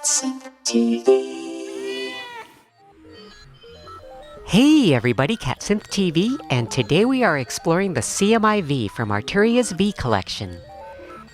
TV. Hey everybody, CatSynth TV, and today we are exploring the CMI V from Arturia's V collection.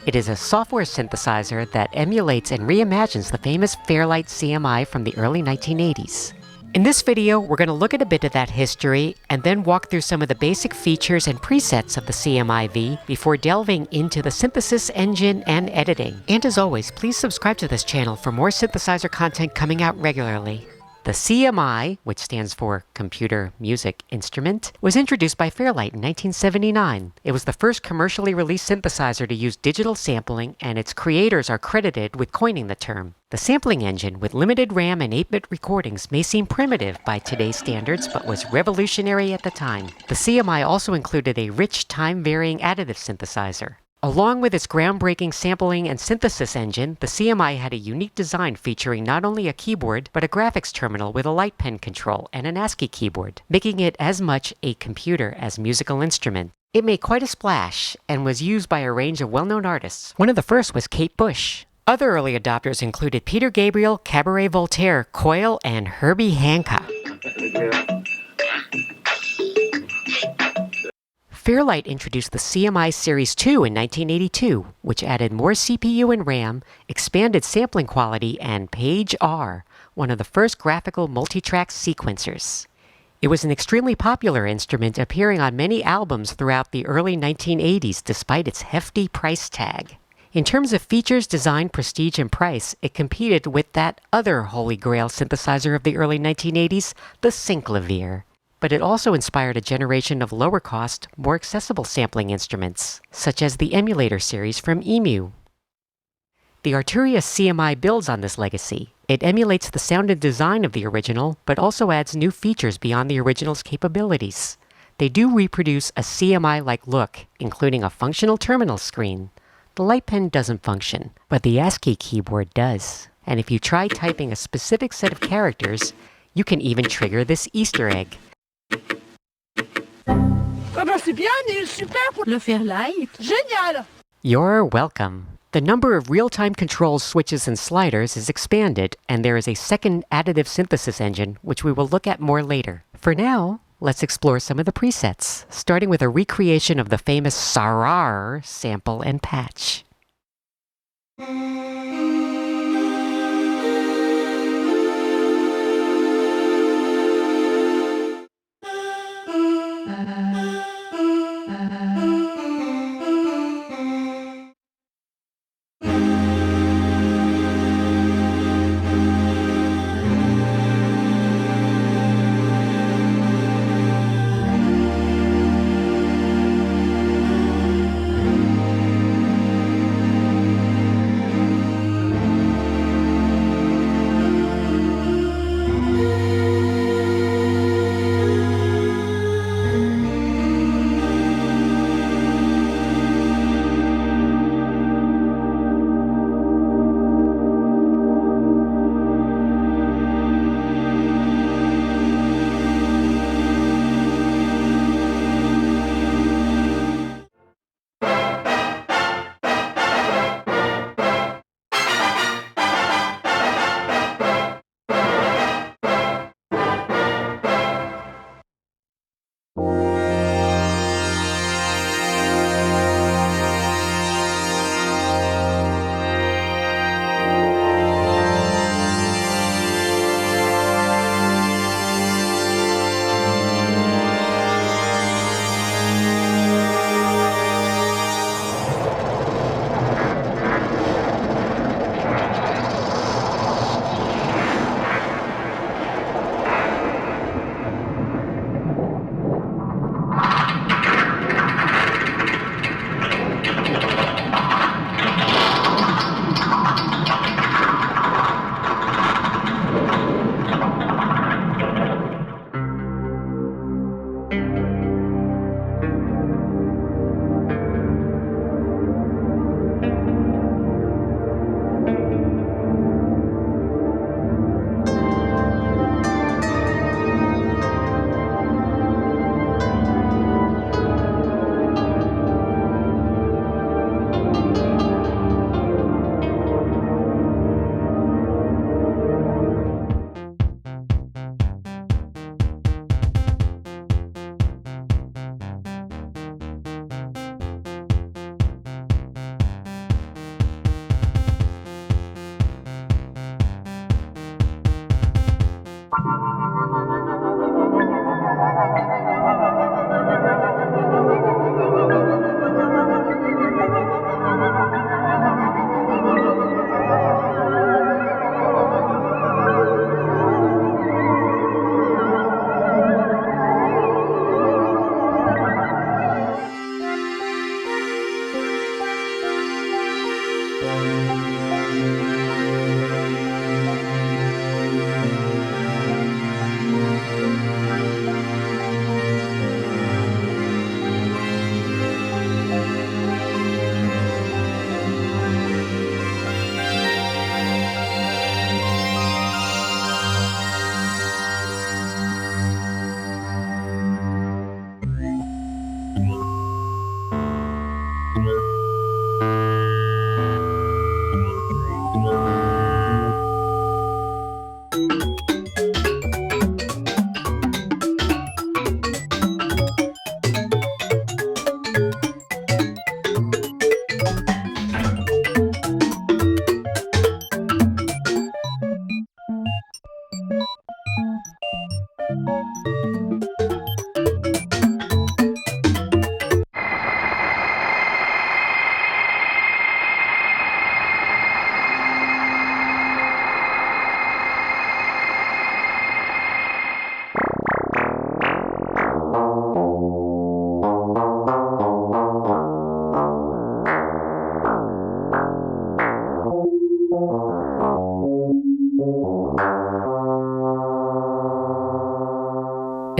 It is a software synthesizer that emulates and reimagines the famous Fairlight CMI from the early 1980s. In this video, we're going to look at a bit of that history and then walk through some of the basic features and presets of the CMI V before delving into the synthesis engine and editing. And as always, please subscribe to this channel for more synthesizer content coming out regularly. The CMI, which stands for Computer Music Instrument, was introduced by Fairlight in 1979. It was the first commercially released synthesizer to use digital sampling, and its creators are credited with coining the term. The sampling engine, with limited RAM and 8-bit recordings, may seem primitive by today's standards, but was revolutionary at the time. The CMI also included a rich, time-varying additive synthesizer. Along with its groundbreaking sampling and synthesis engine, the CMI had a unique design featuring not only a keyboard, but a graphics terminal with a light pen control and an ASCII keyboard, making it as much a computer as musical instrument. It made quite a splash, and was used by a range of well-known artists. One of the first was Kate Bush. Other early adopters included Peter Gabriel, Cabaret Voltaire, Coyle, and Herbie Hancock. Fairlight introduced the CMI Series 2 in 1982, which added more CPU and RAM, expanded sampling quality, and Page R, one of the first graphical multi-track sequencers. It was an extremely popular instrument, appearing on many albums throughout the early 1980s despite its hefty price tag. In terms of features, design, prestige, and price, it competed with that other holy grail synthesizer of the early 1980s, the Synclavier. But it also inspired a generation of lower-cost, more accessible sampling instruments, such as the emulator series from EMU. The Arturia CMI builds on this legacy. It emulates the sound and design of the original, but also adds new features beyond the original's capabilities. They do reproduce a CMI-like look, including a functional terminal screen. The light pen doesn't function, but the ASCII keyboard does. And if you try typing a specific set of characters, you can even trigger this Easter egg. C'est bien, il est super pour le Fairlight. Génial! You're welcome. The number of real-time controls, switches, and sliders is expanded, and there is a second additive synthesis engine, which we will look at more later. For now, let's explore some of the presets, starting with a recreation of the famous Sarar sample and patch.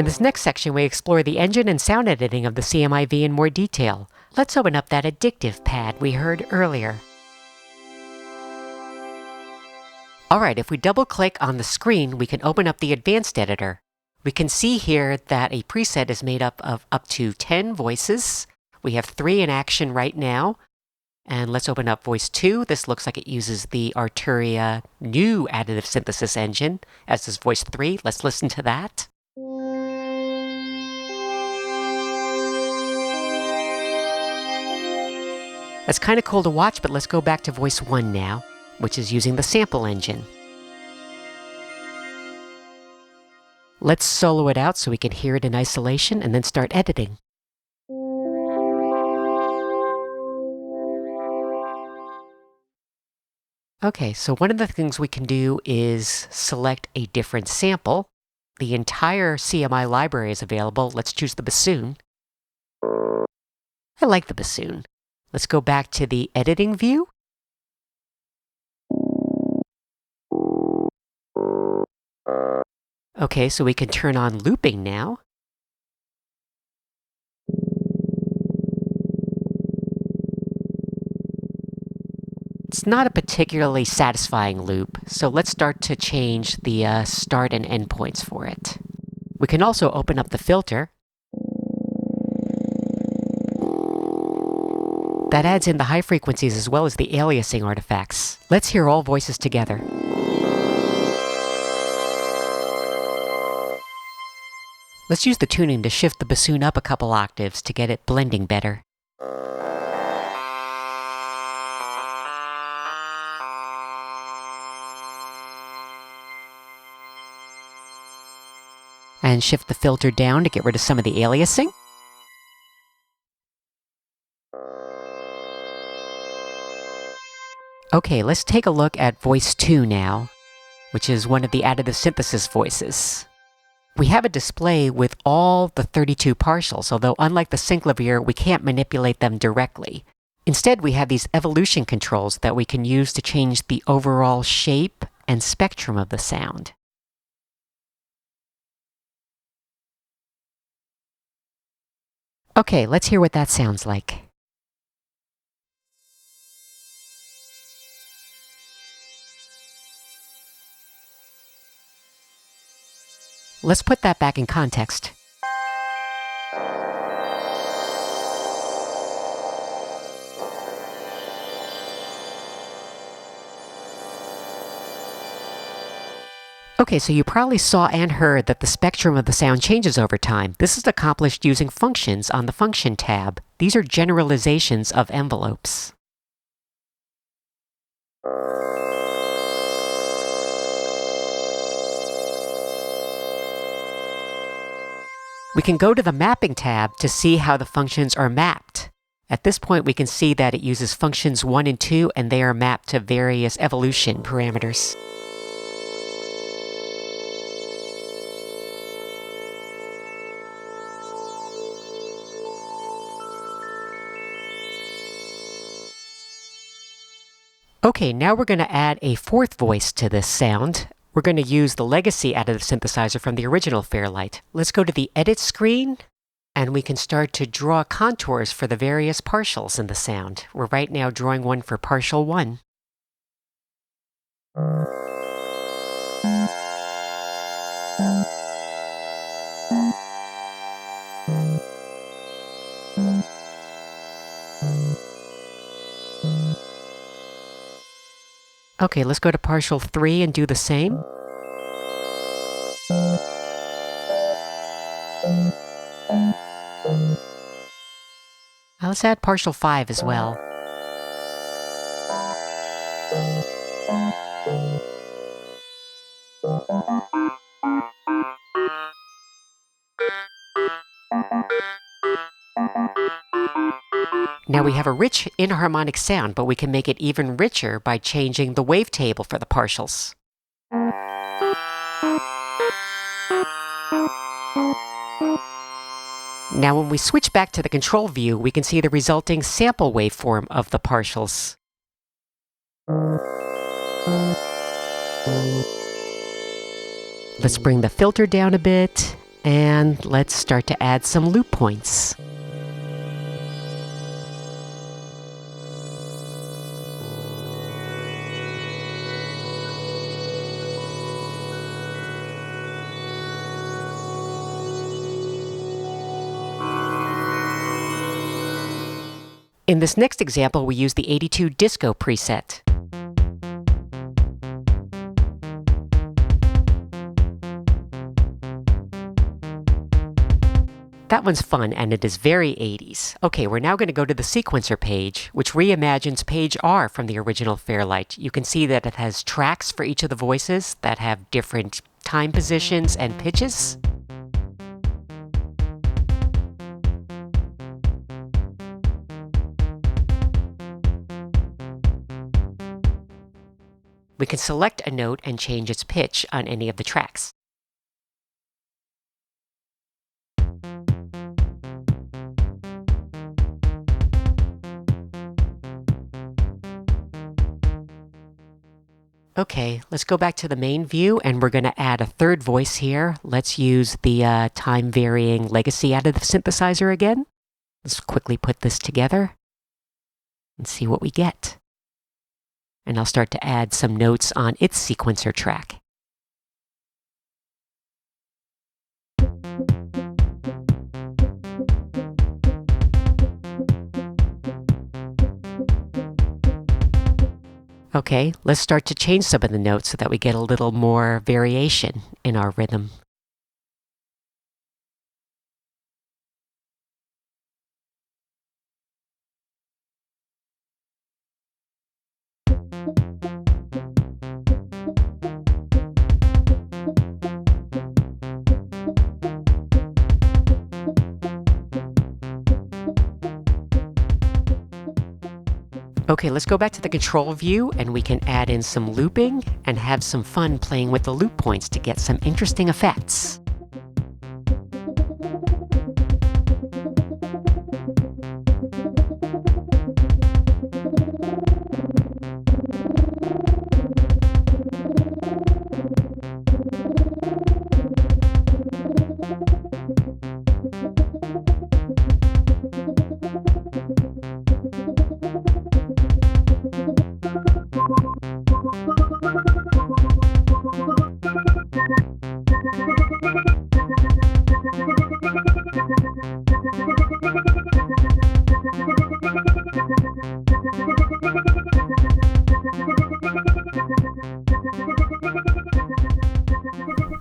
In this next section, we explore the engine and sound editing of the CMI V in more detail. Let's open up that additive pad we heard earlier. Alright, if we double-click on the screen, we can open up the advanced editor. We can see here that a preset is made up of up to 10 voices. We have 3 in action right now. And let's open up voice 2. This looks like it uses the Arturia new additive synthesis engine, as does voice 3. Let's listen to that. That's kind of cool to watch, but let's go back to voice 1 now, which is using the sample engine. Let's solo it out so we can hear it in isolation and then start editing. Okay, so one of the things we can do is select a different sample. The entire CMI library is available. Let's choose the bassoon. I like the bassoon. Let's go back to the editing view. Okay, so we can turn on looping now. It's not a particularly satisfying loop, so let's start to change the start and end points for it. We can also open up the filter. That adds in the high frequencies as well as the aliasing artifacts. Let's hear all voices together. Let's use the tuning to shift the bassoon up a couple octaves to get it blending better. And shift the filter down to get rid of some of the aliasing. Okay, let's take a look at voice 2 now, which is one of the additive synthesis voices. We have a display with all the 32 partials, although unlike the synclavier, we can't manipulate them directly. Instead, we have these evolution controls that we can use to change the overall shape and spectrum of the sound. Okay, let's hear what that sounds like. Let's put that back in context. Okay, so you probably saw and heard that the spectrum of the sound changes over time. This is accomplished using functions on the Function tab. These are generalizations of envelopes. We can go to the Mapping tab to see how the functions are mapped. At this point, we can see that it uses functions 1 and 2, and they are mapped to various evolution parameters. Okay, now we're going to add a 4th voice to this sound. We're going to use the legacy additive synthesizer from the original Fairlight. Let's go to the Edit screen, and we can start to draw contours for the various partials in the sound. We're right now drawing one for partial 1. Okay, let's go to partial 3 and do the same. Now let's add partial 5 as well. Now we have a rich inharmonic sound, but we can make it even richer by changing the wavetable for the partials. Now when we switch back to the control view, we can see the resulting sample waveform of the partials. Let's bring the filter down a bit And let's start to add some loop points. In this next example, we use the 82 Disco preset. That one's fun, and it is very 80s. Okay, we're now going to go to the sequencer page, which reimagines page R from the original Fairlight. You can see that it has tracks for each of the voices that have different time positions and pitches. We can select a note and change its pitch on any of the tracks. Okay, let's go back to the main view, and we're going to add a third voice here. Let's use the time-varying legacy additive synthesizer again. Let's quickly put this together and see what we get. And I'll start to add some notes on its sequencer track. Okay, let's start to change some of the notes so that we get a little more variation in our rhythm. Okay, let's go back to the control view, and we can add in some looping and have some fun playing with the loop points to get some interesting effects.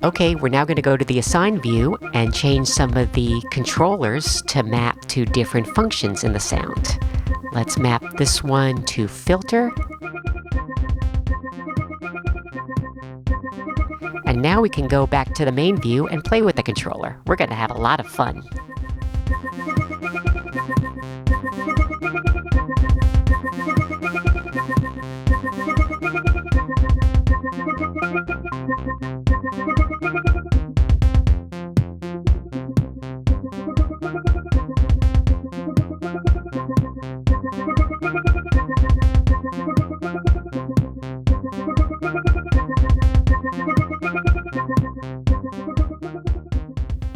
Okay, we're now going to go to the assign view and change some of the controllers to map to different functions in the sound. Let's map this one to filter. And now we can go back to the main view and play with the controller. We're going to have a lot of fun.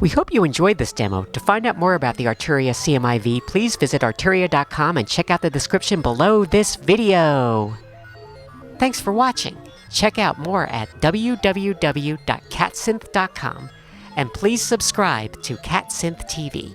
We hope you enjoyed this demo. To find out more about the Arturia CMI V, please visit arturia.com and check out the description below this video. Thanks for watching. Check out more at www.catsynth.com, and please subscribe to CatSynth TV.